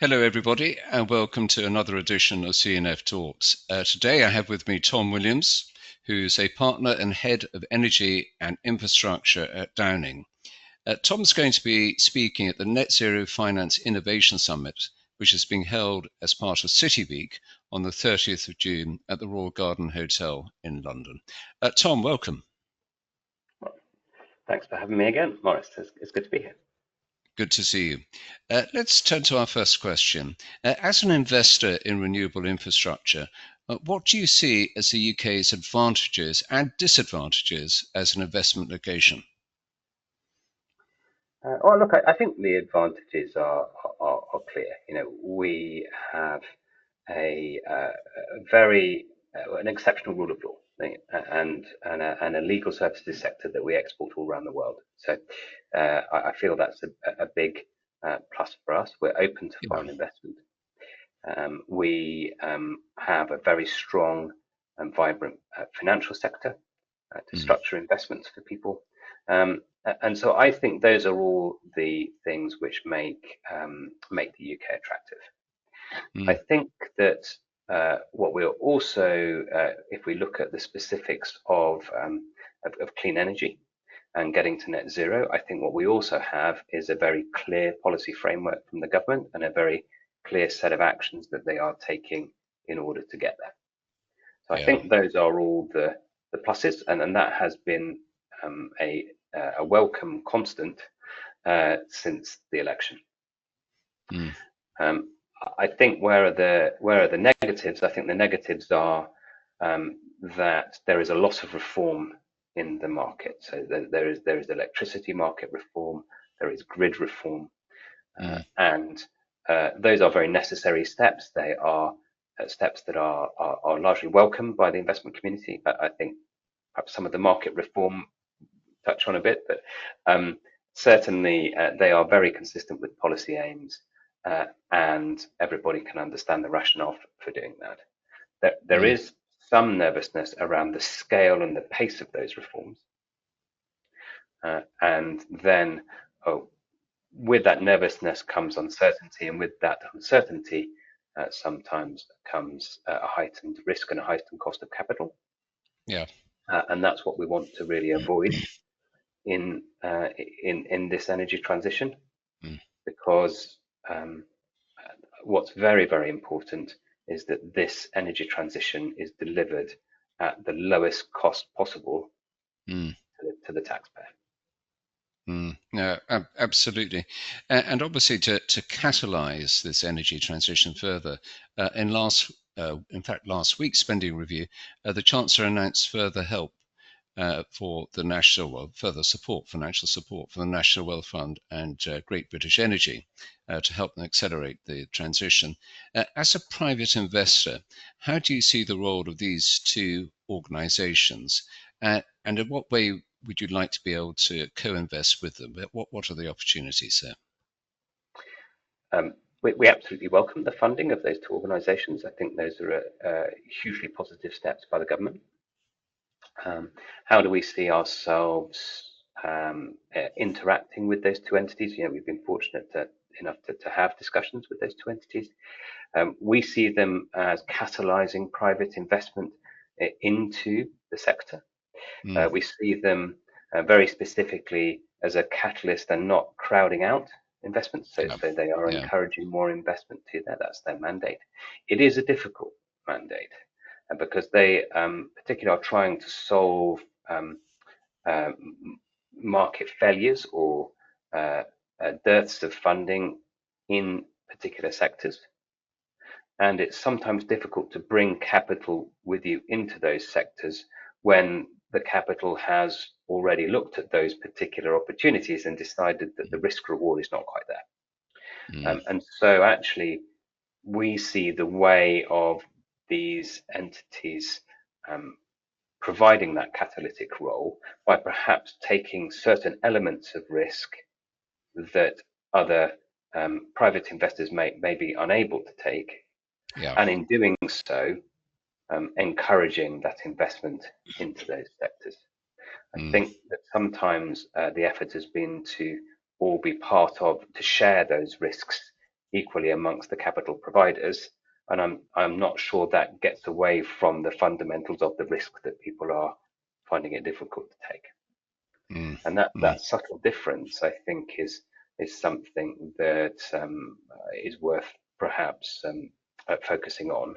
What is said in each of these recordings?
Hello, everybody, and welcome to another edition of CNF Talks. Today I have with me Tom Williams, who's a partner and head of energy and infrastructure at Downing. Tom's going to be speaking at the Net Zero Finance Innovation Summit, which is being held as part of City Week on the 30th of June at the Royal Garden Hotel in London. Tom, welcome. Well, thanks for having me again, Maurice. It's good to be here. Good to see you. Let's turn to our first question. As an investor in renewable infrastructure, what do you see as the UK's advantages and disadvantages as an investment location? Well, look, I think the advantages are clear. We have a very an exceptional rule of law and a legal services sector that we export all around the world. So I feel that's a big plus for us. We're open to foreign investment. We have a very strong and vibrant financial sector to structure investments for people. And so I think those are all the things which make the UK attractive. I think that what we're also, if we look at the specifics of clean energy and getting to net zero, I think what we also have is a very clear policy framework from the government and a very clear set of actions that they are taking in order to get there. So I think those are all the pluses, and that has been a welcome constant since the election. I think where are the negatives? I think the negatives are that there is a loss of reform in the market. So there is electricity market reform, there is grid reform, and those are very necessary steps. They are steps that are largely welcomed by the investment community. I think perhaps some of the market reform touch on a bit, but certainly they are very consistent with policy aims, and everybody can understand the rationale for doing that. There is some nervousness around the scale and the pace of those reforms, and then with that nervousness comes uncertainty, and with that uncertainty sometimes comes a heightened risk and a heightened cost of capital. And that's what we want to really avoid in this energy transition, because what's very, very important is that this energy transition is delivered at the lowest cost possible to the taxpayer. No, absolutely. And obviously to catalyse this energy transition further, in fact, last week's spending review, the Chancellor announced further help for the further support, financial support for the National Wealth Fund and Great British Energy to help them accelerate the transition. As a private investor, how do you see the role of these two organisations, and in what way would you like to be able to co-invest with them? What are the opportunities there? We absolutely welcome the funding of those two organisations. I think those are hugely positive steps by the government. How do we see ourselves interacting with those two entities? We've been fortunate enough to have discussions with those two entities. We see them as catalysing private investment into the sector. We see them very specifically as a catalyst and not crowding out investments. So they are encouraging more investment to there. That's their mandate. It is a difficult mandate because they particularly are trying to solve market failures or dearths of funding in particular sectors. And it's sometimes difficult to bring capital with you into those sectors when the capital has already looked at those particular opportunities and decided that the risk reward is not quite there. And so actually we see the way of these entities providing that catalytic role by perhaps taking certain elements of risk that other private investors may be unable to take, and in doing so encouraging that investment into those sectors. I think that sometimes the effort has been to all be part of, to share those risks equally amongst the capital providers. And I'm not sure that gets away from the fundamentals of the risk that people are finding it difficult to take. Mm, And mm, that subtle difference, I think, is something that is worth perhaps focusing on.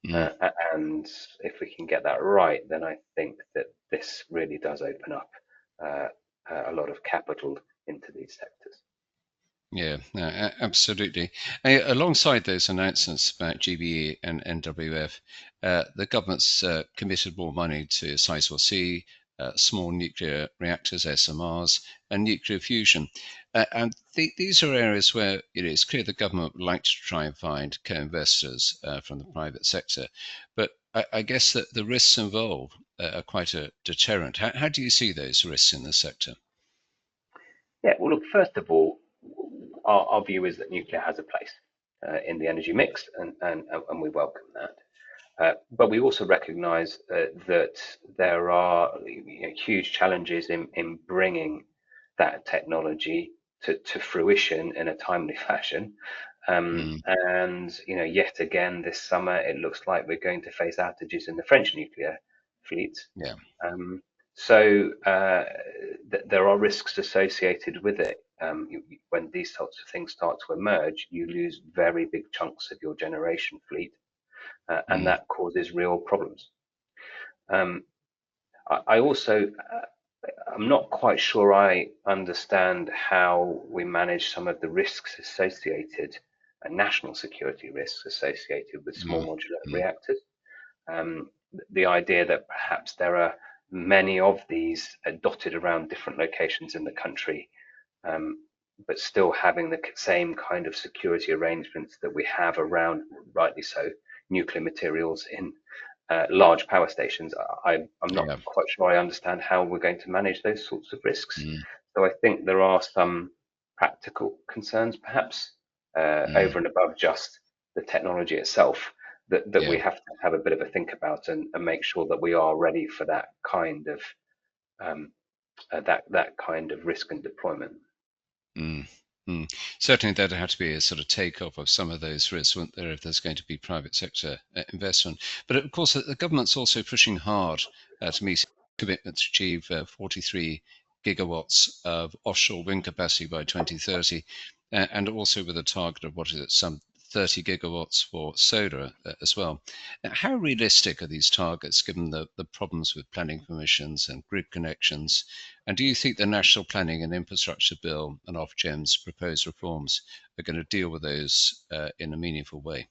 mm. Uh, and if we can get that right, then I think that this really does open up uh, a lot of capital into these sectors. Yeah, no, absolutely. Alongside those announcements about GBE and NWF, the government's committed more money to Sizewell C, small nuclear reactors, SMRs, and nuclear fusion. And these are areas where it's clear the government would like to try and find co-investors from the private sector. But I guess that the risks involved are quite a deterrent. How do you see those risks in the sector? Yeah, well, look, first of all, our view is that nuclear has a place in the energy mix, and we welcome that. But we also recognise that there are huge challenges in bringing that technology to fruition in a timely fashion. Mm, And yet again, this summer it looks like we're going to face outages in the French nuclear fleet. yeah. Um, so there are risks associated with it. When these sorts of things start to emerge, you lose very big chunks of your generation fleet, and Mm, that causes real problems. Um, I also, I'm not quite sure I understand how we manage some of the risks associated, national security risks associated with small mm, modular mm. reactors. Um, the idea that perhaps there are many of these dotted around different locations in the country, um, but still having the same kind of security arrangements that we have around, rightly so, nuclear materials in large power stations. I'm not Yeah. quite sure I understand how we're going to manage those sorts of risks. Mm, So I think there are some practical concerns, perhaps, mm, over and above just the technology itself, that yeah. we have to have a bit of a think about and make sure that we are ready for that kind of um, that kind of risk and deployment. Mm, mm. Certainly, there'd have to be a sort of takeoff of some of those risks, wouldn't there, if there's going to be private sector investment. But of course, the government's also pushing hard to meet its commitment to achieve 43 gigawatts of offshore wind capacity by 2030, and also with a target of what is it, some 30 gigawatts for solar as well. Now, how realistic are these targets given the problems with planning permissions and grid connections? And do you think the National Planning and Infrastructure Bill and Ofgem's proposed reforms are going to deal with those in a meaningful way?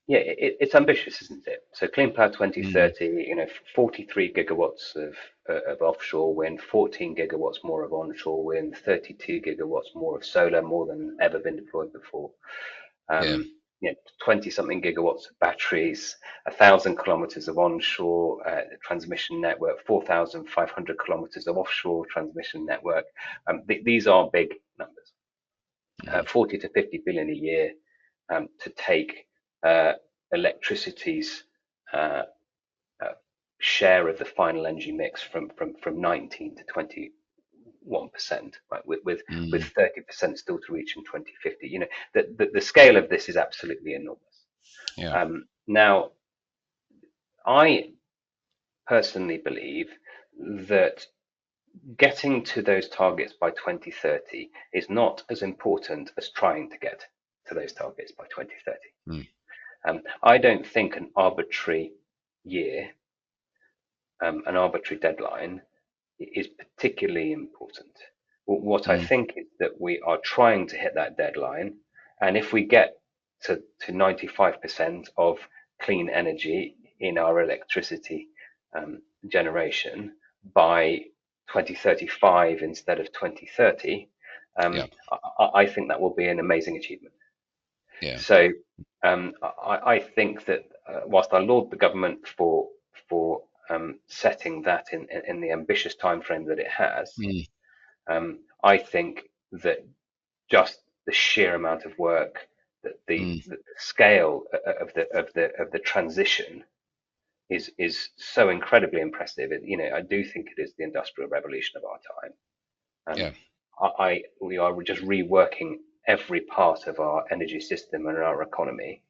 Yeah, it's ambitious, isn't it? So Clean Power Mm, 2030, 43 gigawatts of offshore wind, 14 gigawatts more of onshore wind, 32 gigawatts more of solar, more than ever been deployed before. yeah. Um, 20 something gigawatts of batteries, 1,000 kilometers of onshore transmission network, 4,500 kilometers of offshore transmission network. These are big numbers. Mm, 40 to 50 billion a year to take uh, electricity's uh, uh, share of the final energy mix from 19 to 21%, right? With mm, 30% still to reach in 2050. The scale of this is absolutely enormous. yeah. Now, I personally believe that getting to those targets by 2030 is not as important as trying to get to those targets by 2030. Mm, I don't think an arbitrary year, an arbitrary deadline is particularly important. What I mm, think is that we are trying to hit that deadline, and if we get to 95% of clean energy in our electricity generation by 2035 instead of 2030, yeah. I think that will be an amazing achievement. Yeah. So I think that whilst I laud the government for setting that in the ambitious timeframe that it has, Mm, I think that just the sheer amount of work, that mm, the scale of the transition is so incredibly impressive. I do think it is the industrial revolution of our time. yeah. Um, we are just reworking every part of our energy system and our economy,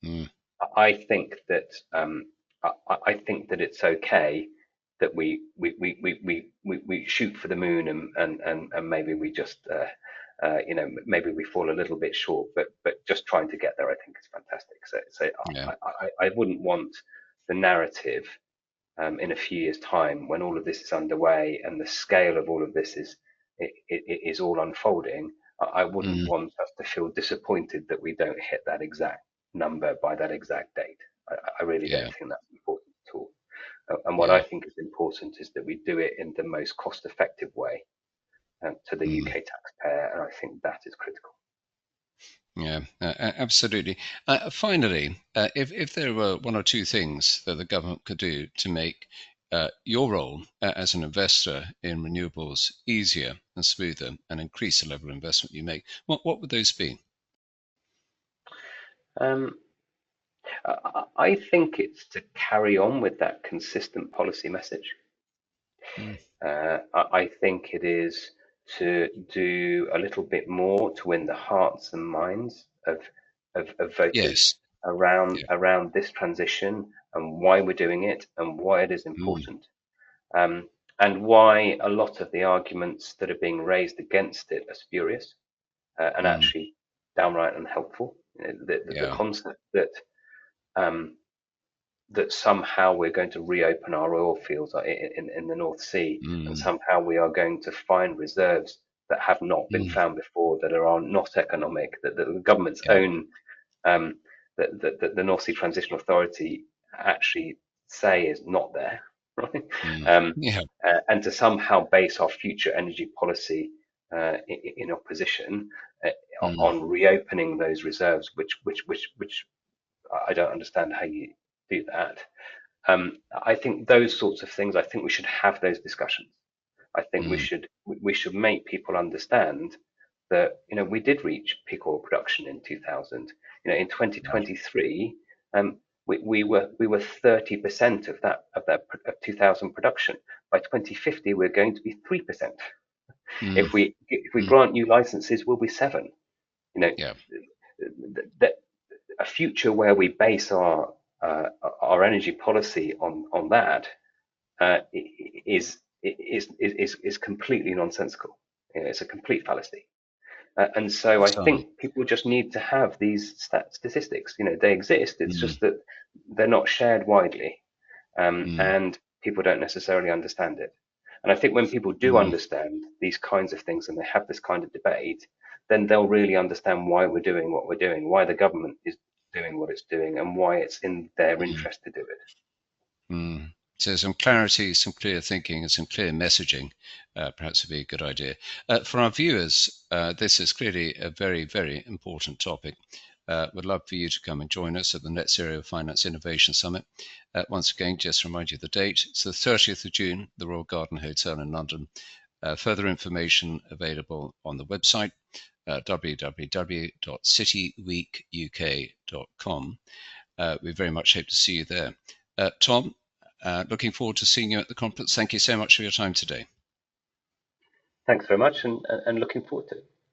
Mm. I think that I think that it's okay that we shoot for the moon, and maybe we just maybe we fall a little bit short, but just trying to get there I think is fantastic. So Yeah. I wouldn't want the narrative in a few years' time when all of this is underway and the scale of all of this is all unfolding. I wouldn't Mm. want us to feel disappointed that we don't hit that exact number by that exact date. I really Yeah. don't think that's important at all. And what I Yeah. think is important is that we do it in the most cost-effective way to the Mm. UK taxpayer, and I think that is critical. Yeah, absolutely. Finally, if there were one or two things that the government could do to make your role as an investor in renewables easier and smoother and increase the level of investment you make, what would those be? Um, I think it's to carry on with that consistent policy message. Mm. I think it is to do a little bit more to win the hearts and minds of voters Yes. around Yeah. this transition and why we're doing it and why it is Mm. important, and why a lot of the arguments that are being raised against it are spurious and Mm. actually downright unhelpful. You know, the Yeah. concept um, that somehow we're going to reopen our oil fields in the North Sea, and Mm. somehow we are going to find reserves that have not been Mm. found before, that are not economic, that the government's Yeah. own, the North Sea Transition Authority actually say is not there, right? Mm. Um, Yeah. and to somehow base our future energy policy in opposition Mm. on reopening those reserves, which I don't understand how you do that. I think those sorts of things. I think we should have those discussions. I think Mm. we should make people understand that we did reach peak oil production in 2000. In Yeah. 2023, we were 30% of 2000 production. By 2050, we're going to be 3%. Mm. If we Mm. grant new licenses, we'll be 7. You know, Yeah. that a future where we base our energy policy on that is completely nonsensical. It's a complete fallacy. And so I Entirely. think people just need to have these statistics. They exist. It's Mm. just that they're not shared widely, Mm. and people don't necessarily understand it. And I think when people do Mm. understand these kinds of things and they have this kind of debate, then they'll really understand why we're doing what we're doing, why the government is doing what it's doing, and why it's in their Mm. interest to do it. Mm. So some clarity, some clear thinking, and some clear messaging perhaps would be a good idea. For our viewers, this is clearly a very, very important topic. Would love for you to come and join us at the Net Zero Finance Innovation Summit. Once again, just remind you of the date. It's the 30th of June, the Royal Garden Hotel in London. Further information available on the website, www.cityweekuk.com. We very much hope to see you there. Tom, looking forward to seeing you at the conference. Thank you so much for your time today. Thanks very much, and looking forward to it.